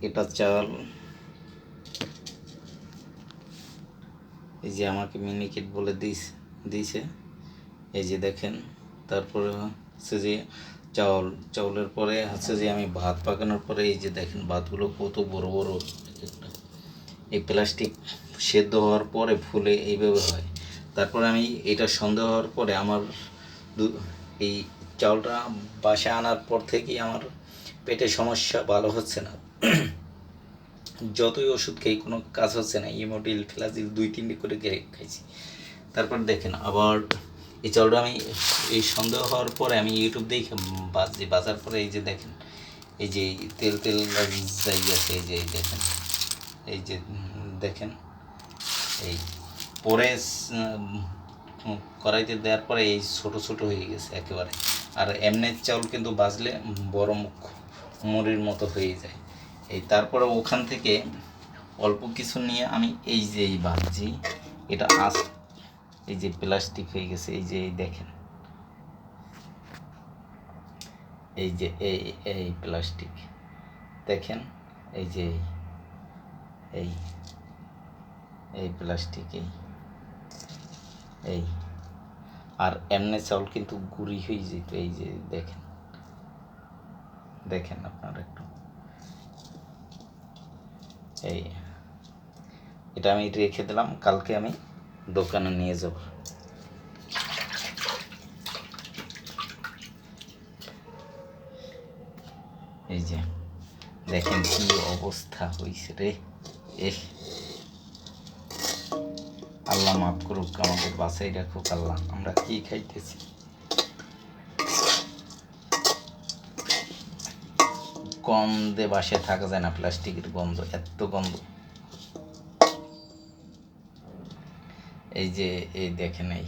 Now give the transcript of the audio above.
এটা চাল, এই যে আমাকে মিনিকেট বলে দিয়েছে, এই যে দেখেন। তারপরে হচ্ছে যে চাউলের পরে হচ্ছে যে আমি ভাত পাকানোর পরে এই যে দেখেন ভাতগুলো কত বড় বড় একটা। এই প্লাস্টিক সেদ্ধ হওয়ার পরে ফুলে এইভাবে হয়। তারপরে আমি এটা সন্দেহ হওয়ার পরে আমার এই চাউলটা বাসায় আনার পর থেকেই আমার পেটের সমস্যা ভালো হচ্ছে না। যতই ওষুধ খাই কোনো কাজ হচ্ছে না। ইমোডিল ফ্লাজিল 2-3 করে খাইছি। তারপর দেখেন আবার এই চাউলটা আমি এই সন্দেহ হওয়ার পরে আমি ইউটিউব দেখে বাজার পরে এই যে দেখেন, এই যে তেল যাই গেছে, এই যে এই দেখেন, এই যে দেখেন, এই পরে কড়াইতে দেওয়ার পরে এই ছোটো ছোটো হয়ে গেছে একেবারে। আর এমনি চাউল কিন্তু বাজলে বড় মুড়ির মতো হয়ে যায়। এই তারপরে ওখান থেকে অল্প কিছু নিয়ে আমি এই যে এই ভাজি, এটা এই যে প্লাস্টিক হয়ে গেছে, এই যে এই দেখেন, এই যে এই প্লাস্টিক দেখেন, এই যে এই এই প্লাস্টিক এই আর এমনি চাউল কিন্তু গুঁড়ি হয়ে যেত। এই যে দেখেন, দেখেন আপনারা একটু, এই এটা আমি রেখে দিলাম, কালকে আমি দোকানে নিয়ে যাব। এই যে দেখেন কি অবস্থা হয়েছে রে। আল্লাহ মাফ করুক, আমাদের বাসায় রাখুক আল্লাহ। আমরা কি খাইতেছি, গন্ধে বাসায় থাকা যায় না, প্লাস্টিকের গন্ধ, এত গন্ধ। এই যে এই দেখেন, এই